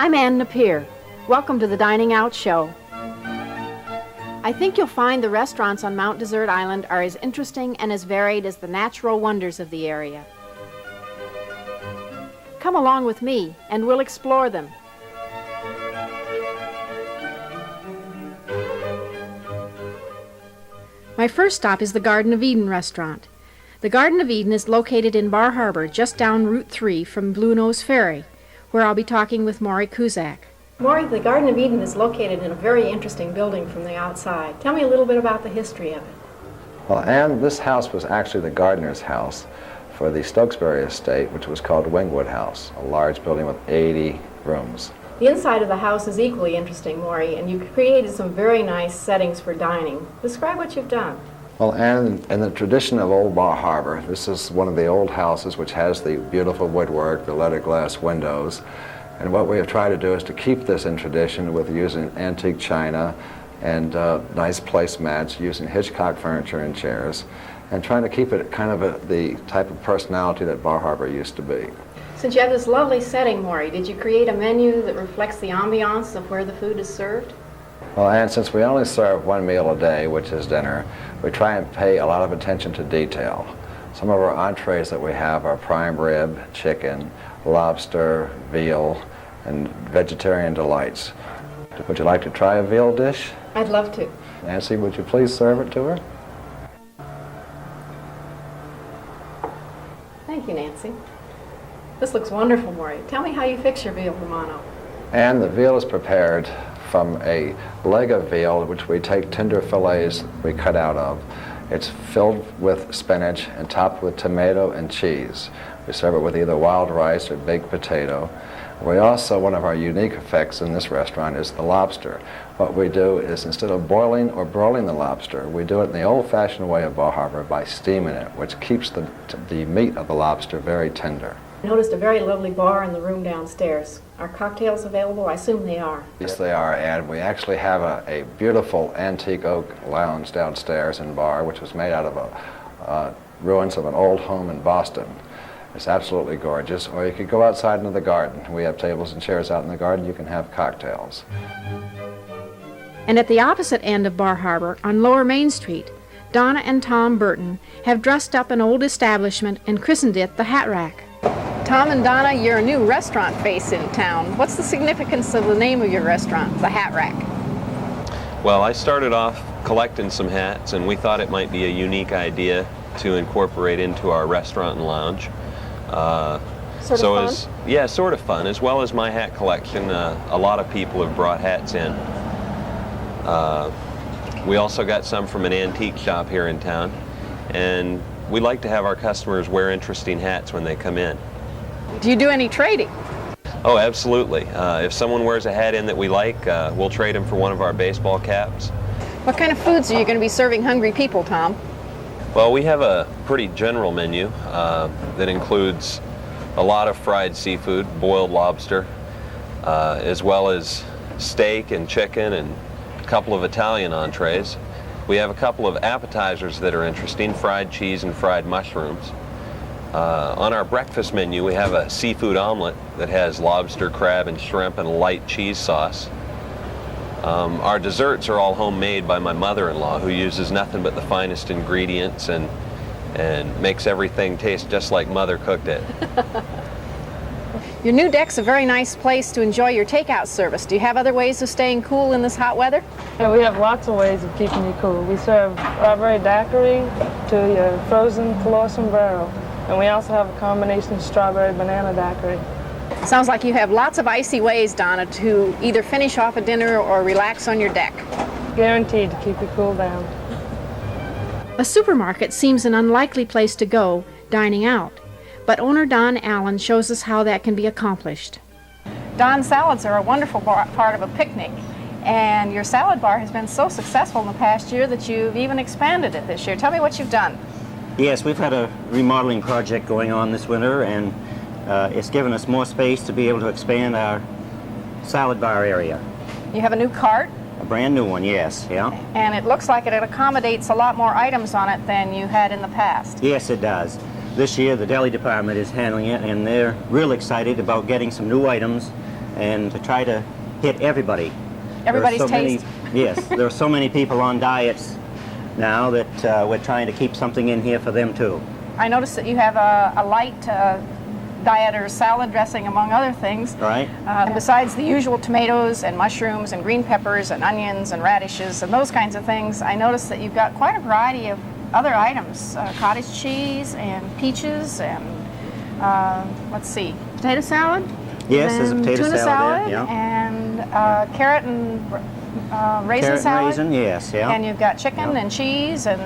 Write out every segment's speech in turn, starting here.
I'm Ann Napier. Welcome to the Dining Out Show. I think you'll find the restaurants on Mount Desert Island are as interesting and as varied as the natural wonders of the area. Come along with me and we'll explore them. My first stop is the Garden of Eden restaurant. The Garden of Eden is located in Bar Harbor, just down Route 3 from Blue Nose Ferry, where I'll be talking with Maury Kuzak. Maury, the Garden of Eden is located in a very interesting building from the outside. Tell me a little bit about the history of it. Well, Ann, this house was actually the gardener's house for the Stokesbury estate, which was called Wingwood House, a large building with 80 rooms. The inside of the house is equally interesting, Maury, and you've created some very nice settings for dining. Describe what you've done. Well, Ann, in the tradition of Old Bar Harbor, this is one of the old houses which has the beautiful woodwork, the letter glass windows. And what we have tried to do is to keep this in tradition with using antique china and nice placemats, using Hitchcock furniture and chairs, and trying to keep it kind of the type of personality that Bar Harbor used to be. Since you have this lovely setting, Maury, did you create a menu that reflects the ambiance of where the food is served? Well, Ann, since we only serve one meal a day, which is dinner, we try and pay a lot of attention to detail. Some of our entrees that we have are prime rib, chicken, lobster, veal, and vegetarian delights. Would you like to try a veal dish? I'd love to. Nancy, would you please serve it to her? Thank you, Nancy. This looks wonderful, Maury. Tell me how you fix your veal romano. And the veal is prepared from a leg of veal, which we take tender fillets we cut out of. It's filled with spinach and topped with tomato and cheese. We serve it with either wild rice or baked potato. We also, one of our unique effects in this restaurant is the lobster. What we do is, instead of boiling or broiling the lobster, we do it in the old-fashioned way of Bar Harbor by steaming it, which keeps the meat of the lobster very tender. I noticed a very lovely bar in the room downstairs. Are cocktails available? I assume they are. Yes, they are, and we actually have a beautiful antique oak lounge downstairs and bar, which was made out of ruins of an old home in Boston. It's absolutely gorgeous. Or you could go outside into the garden. We have tables and chairs out in the garden. You can have cocktails. And at the opposite end of Bar Harbor, on Lower Main Street, Donna and Tom Burton have dressed up an old establishment and christened it the Hat Rack. Tom and Donna, you're a new restaurant face in town. What's the significance of the name of your restaurant, the Hat Rack? Well, I started off collecting some hats, and we thought it might be a unique idea to incorporate into our restaurant and lounge. Sort of fun? Yeah, sort of fun, as well as my hat collection. A lot of people have brought hats in. We also got some from an antique shop here in town, and we like to have our customers wear interesting hats when they come in. Do you do any trading? Oh, absolutely. If someone wears a hat in that we like, we'll trade them for one of our baseball caps. What kind of foods are you going to be serving hungry people, Tom? Well, we have a pretty general menu that includes a lot of fried seafood, boiled lobster, as well as steak and chicken and a couple of Italian entrees. We have a couple of appetizers that are interesting, fried cheese and fried mushrooms. On our breakfast menu, we have a seafood omelet that has lobster, crab, and shrimp and a light cheese sauce. Our desserts are all homemade by my mother-in-law, who uses nothing but the finest ingredients and makes everything taste just like Mother cooked it. Your new deck's a very nice place to enjoy your takeout service. Do you have other ways of staying cool in this hot weather? Yeah, we have lots of ways of keeping you cool. We serve strawberry daiquiri to your frozen velour sombrero. And we also have a combination of strawberry banana daiquiri. Sounds like you have lots of icy ways, Donna, to either finish off a dinner or relax on your deck. Guaranteed to keep you cool down. A supermarket seems an unlikely place to go dining out, but owner Don Allen shows us how that can be accomplished. Don, salads are a wonderful part of a picnic, and your salad bar has been so successful in the past year that you've even expanded it this year. Tell me what you've done. Yes, we've had a remodeling project going on this winter, and it's given us more space to be able to expand our salad bar area. You have a new cart? A brand new one, yes, yeah. And it looks like it accommodates a lot more items on it than you had in the past. Yes, it does. This year, the deli department is handling it, and they're real excited about getting some new items and to try to hit everybody. Everybody's There are so many- taste. Yes, there are so many people on diets now that we're trying to keep something in here for them too. I noticed that you have a light diet or salad dressing, among other things. Right. Besides the usual tomatoes and mushrooms and green peppers and onions and radishes and those kinds of things, I noticed that you've got quite a variety of other items. Cottage cheese and peaches and, let's see, potato salad? Yes, there's a and potato tuna salad there, yeah. And carrot and raisin Carrot salad. and raisin, yes, yeah. And you've got chicken Yeah. and cheese and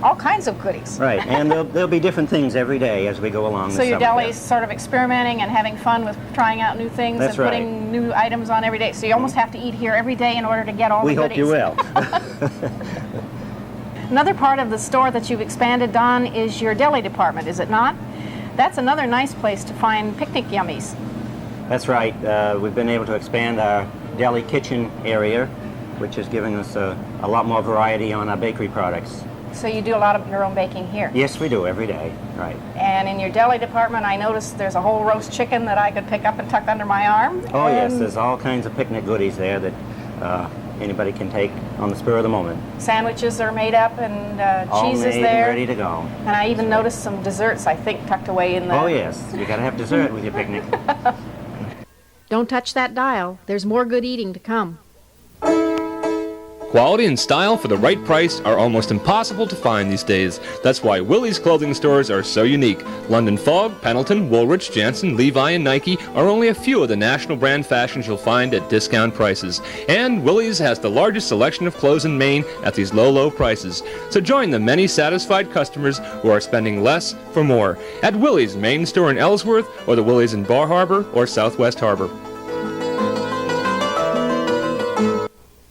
all kinds of goodies. Right, and there'll be different things every day as we go along. So the your summer deli's there. sort of experimenting and having fun with trying out new things That's and right. putting new items on every day. So you almost have to eat here every day in order to get all We the hope goodies. you will. Another part of the store that you've expanded, Don, is your deli department, is it not? That's another nice place to find picnic yummies. That's right. We've been able to expand our deli kitchen area, which is giving us a lot more variety on our bakery products. So you do a lot of your own baking here. Yes, we do every day. Right. And in your deli department, I noticed there's a whole roast chicken that I could pick up and tuck under my arm. Oh yes, and there's all kinds of picnic goodies there that anybody can take on the spur of the moment. Sandwiches are made up and All cheese made is there. and ready to go. And I even noticed some desserts, I think, tucked away in the... Oh yes, you gotta have dessert with your picnic. Don't touch that dial. There's more good eating to come. Quality and style for the right price are almost impossible to find these days. That's why Willys clothing stores are so unique. London Fog, Pendleton, Woolrich, Jansen, Levi, and Nike are only a few of the national brand fashions you'll find at discount prices. And Willys has the largest selection of clothes in Maine at these low, low prices. So join the many satisfied customers who are spending less for more at Willys main store in Ellsworth, or the Willys in Bar Harbor or Southwest Harbor.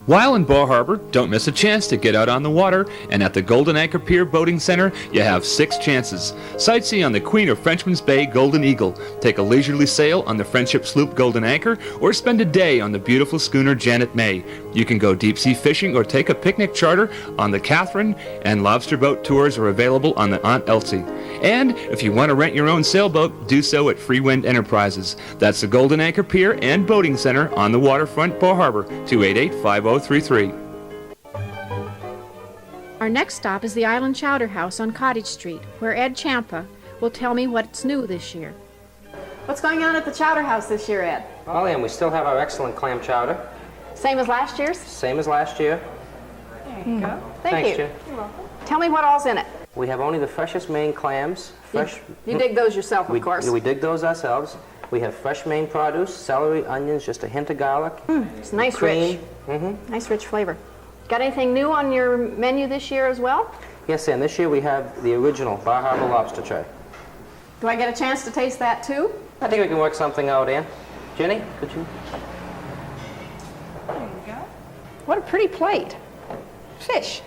While in Bar Harbor, don't miss a chance to get out on the water, and at the Golden Anchor Pier Boating Center, you have 6 chances. Sightsee on the Queen of Frenchman's Bay Golden Eagle, take a leisurely sail on the friendship sloop Golden Anchor, or spend a day on the beautiful schooner Janet May. You can go deep-sea fishing or take a picnic charter on the Catherine, and lobster boat tours are available on the Aunt Elsie. And if you want to rent your own sailboat, do so at Free Wind Enterprises. That's the Golden Anchor Pier and Boating Center on the waterfront, Bar Harbor, 288-5033. Our next stop is the Island Chowder House on Cottage Street, where Ed Champa will tell me what's new this year. What's going on at the Chowder House this year, Ed? Well, and we still have our excellent clam chowder, Same as last year's? same as last year. There you go. Thank Thanks, you. Jen. Tell me what all's in it. We have only the freshest Maine clams. Fresh. You dig those yourself, of course. We dig those ourselves. We have fresh Maine produce, celery, onions, just a hint of garlic. It's nice, cream. rich. Nice, rich flavor. Got anything new on your menu this year as well? Yes, and this year we have the original Bar Harbor lobster tray. Do I get a chance to taste that too? I think we can work something out, Ann. Jenny, could you? There you go. What a pretty plate. Fish.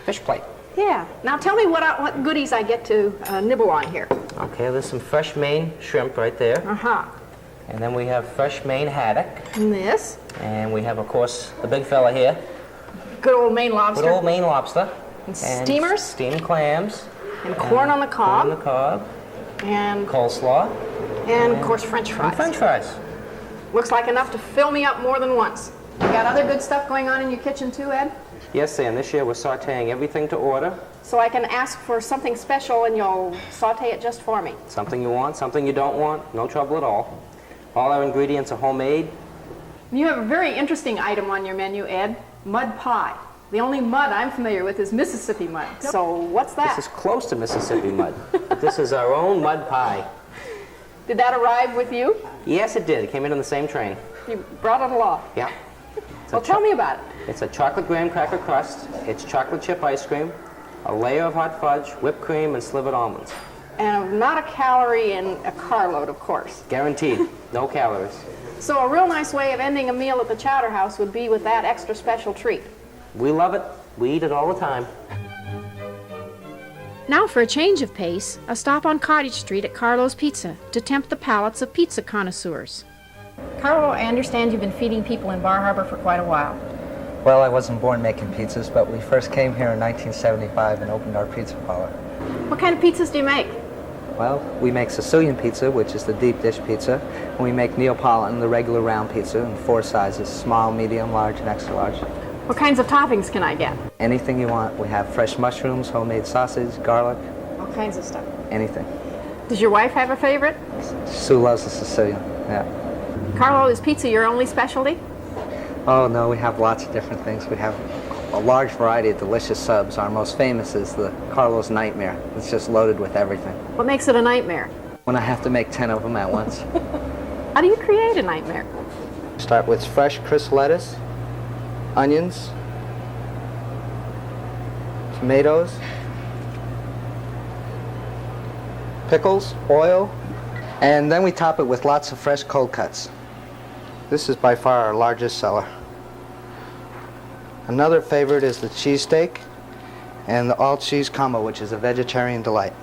Fish plate. Yeah. Now tell me what goodies I get to nibble on here. Okay, there's some fresh Maine shrimp right there. Uh-huh. And then we have fresh Maine haddock. And this. And we have, of course, the big fella here. Good old Maine lobster. Good old Maine lobster. And steamers. Steamed clams. And corn on the Corn on the cob. cob. And Coleslaw. of course French fries. And French fries. Looks like enough to fill me up more than once. You got other good stuff going on in your kitchen too, Ed? Yes, Ann, this year we're sauteing everything to order. So I can ask for something special and you'll saute it just for me. Something you want, something you don't want, no trouble at all. All our ingredients are homemade. You have a very interesting item on your menu, Ed. Mud pie. The only mud I'm familiar with is Mississippi mud. So what's that? This is close to Mississippi mud. But this is our own mud pie. Did that arrive with you? Yes, it did. It came in on the same train. You brought it along. Yeah. Well, tell me about it. It's a chocolate graham cracker crust. It's chocolate chip ice cream, a layer of hot fudge, whipped cream, and slivered almonds. And not a calorie in a carload, of course. Guaranteed. No calories. So a real nice way of ending a meal at the Chowder House would be with that extra special treat. We love it. We eat it all the time. Now for a change of pace, a stop on Cottage Street at Carlo's Pizza to tempt the palates of pizza connoisseurs. Carlo, I understand you've been feeding people in Bar Harbor for quite a while. Well, I wasn't born making pizzas, but we first came here in 1975 and opened our pizza parlor. What kind of pizzas do you make? Well, we make Sicilian pizza, which is the deep dish pizza, and we make Neapolitan, the regular round pizza, in 4 sizes: small, medium, large, and extra large. What kinds of toppings can I get? Anything you want. We have fresh mushrooms, homemade sausage, garlic, All kinds of stuff. anything. Does your wife have a favorite? Sue loves the Sicilian, yeah. Carlo, is pizza your only specialty? Oh no, we have lots of different things. We have a large variety of delicious subs. Our most famous is the Carlo's Nightmare. It's just loaded with everything. What makes it a nightmare? When I have to make 10 of them at once. How do you create a nightmare? Start with fresh, crisp lettuce, onions, tomatoes, pickles, oil, and then we top it with lots of fresh cold cuts. This is by far our largest seller. Another favorite is the cheesesteak and the all-cheese combo, which is a vegetarian delight.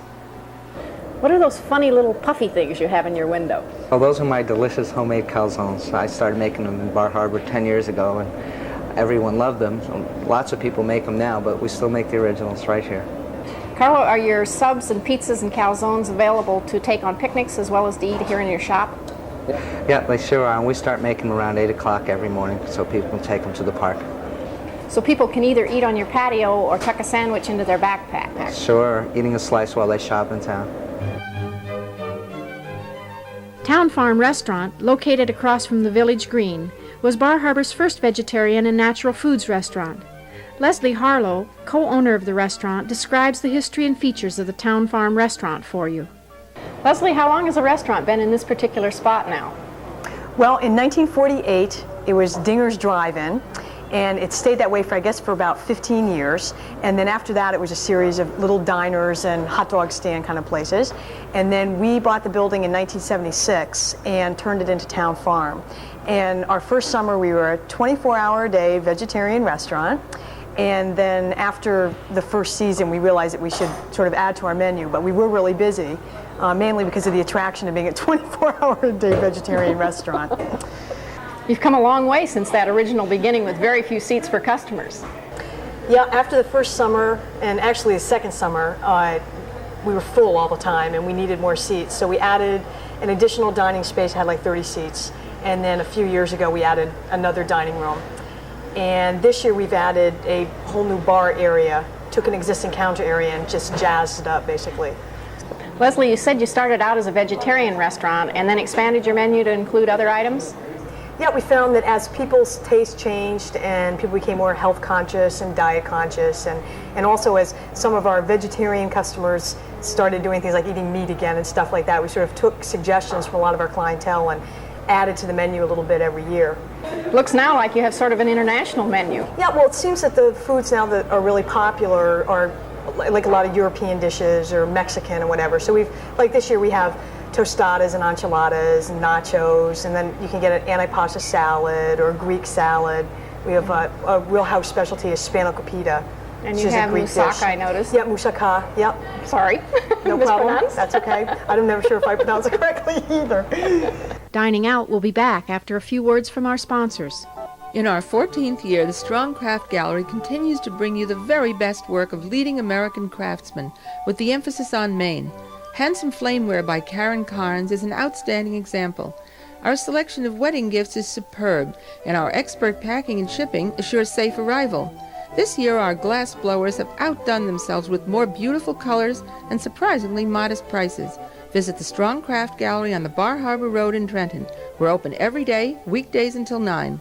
What are those funny little puffy things you have in your window? Well, those are my delicious homemade calzones. I started making them in Bar Harbor 10 years ago, and everyone loved them. So lots of people make them now, but we still make the originals right here. Carlo, are your subs and pizzas and calzones available to take on picnics as well as to eat here in your shop? Yeah, they sure are, and we start making them around 8 o'clock every morning so people can take them to the park. So people can either eat on your patio or tuck a sandwich into their backpack. Sure, eating a slice while they shop in town. Town Farm Restaurant, located across from the Village Green, was Bar Harbor's first vegetarian and natural foods restaurant. Leslie Harlow, co-owner of the restaurant, describes the history and features of the Town Farm Restaurant for you. Leslie, how long has the restaurant been in this particular spot now? Well, in 1948, it was Dinger's Drive-In, and it stayed that way for, I guess, for about 15 years. And then after that, it was a series of little diners and hot dog stand kind of places. And then we bought the building in 1976 and turned it into Town Farm. And our first summer, we were a 24-hour-a-day vegetarian restaurant. And then after the first season, we realized that we should sort of add to our menu, but we were really busy, mainly because of the attraction of being a 24-hour-a-day vegetarian restaurant. You've come a long way since that original beginning with very few seats for customers. Yeah, after the first summer, and actually the second summer, we were full all the time and we needed more seats. So we added an additional dining space, had like 30 seats. And then a few years ago, we added another dining room. And this year we've added a whole new bar area, took an existing counter area and just jazzed it up, basically. Leslie, you said you started out as a vegetarian restaurant and then expanded your menu to include other items? Yeah, we found that as people's taste changed and people became more health conscious and diet conscious, and also as some of our vegetarian customers started doing things like eating meat again and stuff like that, we sort of took suggestions from a lot of our clientele and added to the menu a little bit every year. Looks now like you have sort of an international menu. Yeah, well, it seems that the foods now that are really popular are like a lot of European dishes or Mexican or whatever. So we've, like this year we have tostadas and enchiladas and nachos, and then you can get an antipasta salad or a Greek salad. We have a real house specialty is spanakopita. And you have moussaka, I noticed. Yeah, moussaka, yep. Sorry. No problem, that's okay. I'm never sure if I pronounce it correctly either. Dining Out will be back after a few words from our sponsors. In our 14th year, the Strong Craft Gallery continues to bring you the very best work of leading American craftsmen, with the emphasis on Maine. Handsome Flameware by Karen Carnes is an outstanding example. Our selection of wedding gifts is superb, and our expert packing and shipping assures safe arrival. This year, our glass blowers have outdone themselves with more beautiful colors and surprisingly modest prices. Visit the Strong Craft Gallery on the Bar Harbor Road in Trenton. We're open every day, weekdays until 9.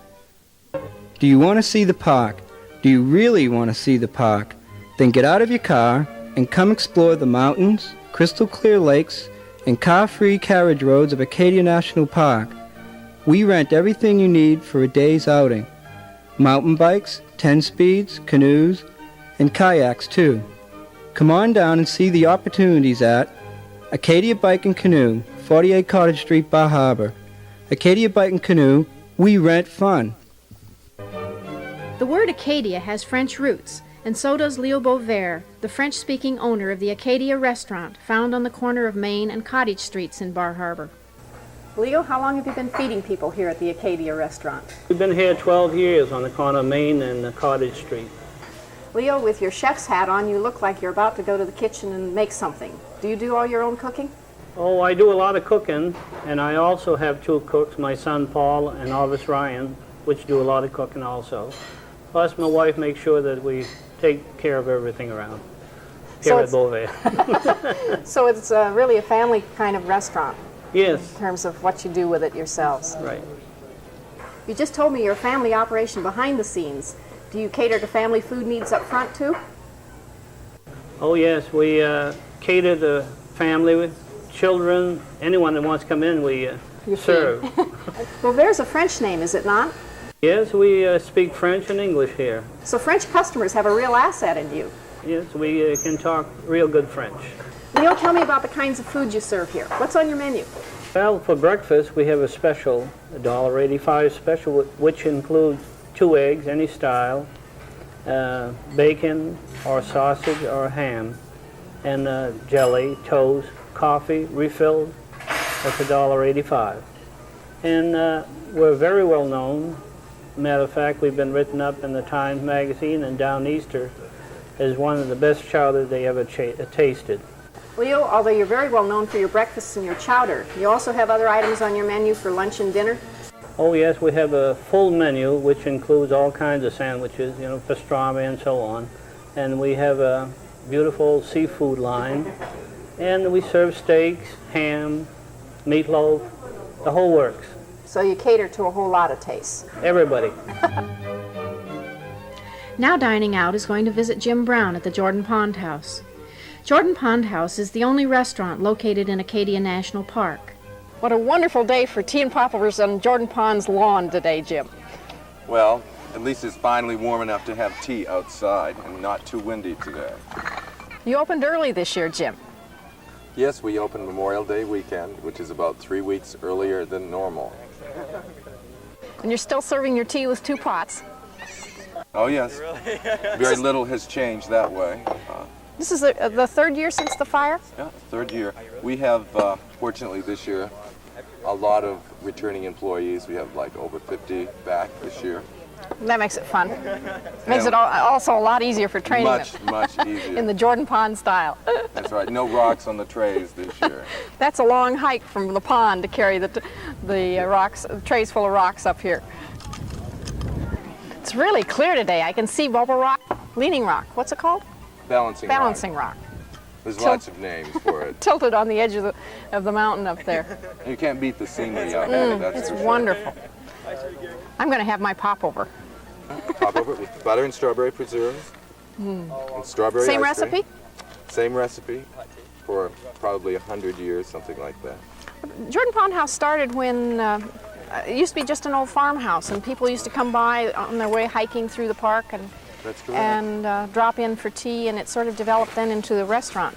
Do you want to see the park? Do you really want to see the park? Then get out of your car and come explore the mountains, crystal clear lakes, and car-free carriage roads of Acadia National Park. We rent everything you need for a day's outing. Mountain bikes, 10 speeds, canoes, and kayaks too. Come on down and see the opportunities at Acadia Bike and Canoe, 48 Cottage Street, Bar Harbor. Acadia Bike and Canoe, we rent fun. The word Acadia has French roots, and so does Leo Beauvert, the French-speaking owner of the Acadia restaurant, found on the corner of Main and Cottage Streets in Bar Harbor. Leo, how long have you been feeding people here at the Acadia restaurant? We've been here 12 years on the corner of Main and Cottage Street. Leo, with your chef's hat on, you look like you're about to go to the kitchen and make something. Do you do all your own cooking? Oh, I do a lot of cooking, and I also have 2 cooks, my son Paul and Elvis Ryan, which do a lot of cooking also. Plus, my wife makes sure that we take care of everything around here at Beauvais. So it's really a family kind of restaurant. Yes. In terms of what you do with it yourselves. Right. You just told me your family operation behind the scenes. Do you cater to family food needs up front too? Oh yes, we cater to family with children, anyone that wants to come in, we serve. Well, there's a French name, is it not? Yes, we speak French and English here. So French customers have a real asset in you. Yes, we can talk real good French. Neil, tell me about the kinds of food you serve here. What's on your menu? Well, for breakfast, we have a special, $1.85 special, which includes 2 eggs, any style, bacon or sausage or ham, and jelly, toast, coffee, refilled. That's $1.85. And we're very well known. Matter of fact, we've been written up in the Times Magazine and Down Easter as one of the best chowder they ever tasted. Leo, although you're very well known for your breakfasts and your chowder, you also have other items on your menu for lunch and dinner? Oh yes, we have a full menu which includes all kinds of sandwiches, you know, pastrami and so on. And we have a beautiful seafood line. And we serve steaks, ham, meatloaf, the whole works. So you cater to a whole lot of tastes. Everybody. Now dining out is going to visit Jim Brown at the Jordan Pond House. Jordan Pond House is the only restaurant located in Acadia National Park. What a wonderful day for tea and poppers on Jordan Pond's lawn today, Jim. Well, at least it's finally warm enough to have tea outside and not too windy today. You opened early this year, Jim. Yes, we opened Memorial Day weekend, which is about 3 weeks earlier than normal. And you're still serving your tea with 2 pots. Oh yes, very little has changed that way. This is the 3rd year since the fire? Yeah, 3rd year. We have, fortunately this year, a lot of returning employees. We have like over 50 back this year. That makes it fun. Makes it also a lot easier for training Much easier. in the Jordan Pond style. That's right. No rocks on the trays this year. That's a long hike from the pond to carry the trays full of rocks up here. It's really clear today. I can see Bubble Rock, Leaning Rock. What's it called? Balancing rock. There's lots of names for it. Tilted on the edge of the mountain up there. You can't beat the scenery out there. That's it's wonderful. I'm going to have my popover. Popover with butter and strawberry preserves. And strawberry Same ice cream. recipe? Same recipe for probably 100 years, something like that. Jordan Pond House started when it used to be just an old farmhouse, and people used to come by on their way hiking through the park and That's correct. and drop in for tea, and it sort of developed then into the restaurant.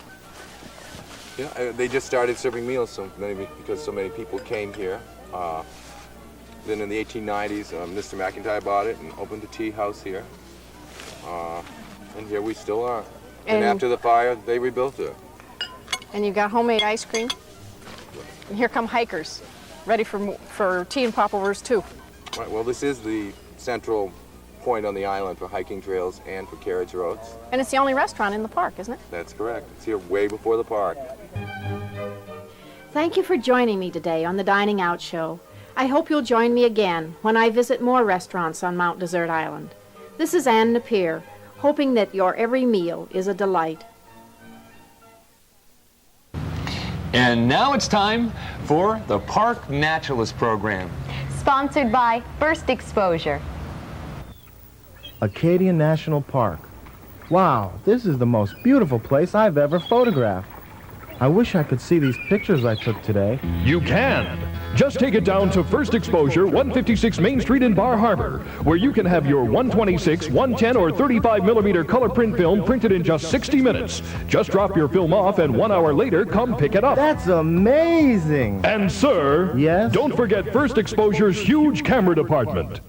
Yeah, they just started serving meals because so many people came here. Then in the 1890s, Mr. McIntyre bought it and opened a tea house here. And here we still are. And after the fire, they rebuilt it. And you've got homemade ice cream. And here come hikers, ready for tea and popovers too. Right, well, this is the central point on the island for hiking trails and for carriage roads. And it's the only restaurant in the park, isn't it? That's correct. It's here way before the park. Thank you for joining me today on the Dining Out Show. I hope you'll join me again when I visit more restaurants on Mount Desert Island. This is Ann Napier, hoping that your every meal is a delight. And now it's time for the Park Naturalist Program. Sponsored by First Exposure. Acadia National Park. Wow, this is the most beautiful place I've ever photographed. I wish I could see these pictures I took today. You can. Just take it down to First Exposure, 156 Main Street in Bar Harbor, where you can have your 126, 110, or 35 millimeter color print film printed in just 60 minutes. Just drop your film off and 1 hour later, come pick it up. That's amazing. And sir, yes? Don't forget First Exposure's huge camera department.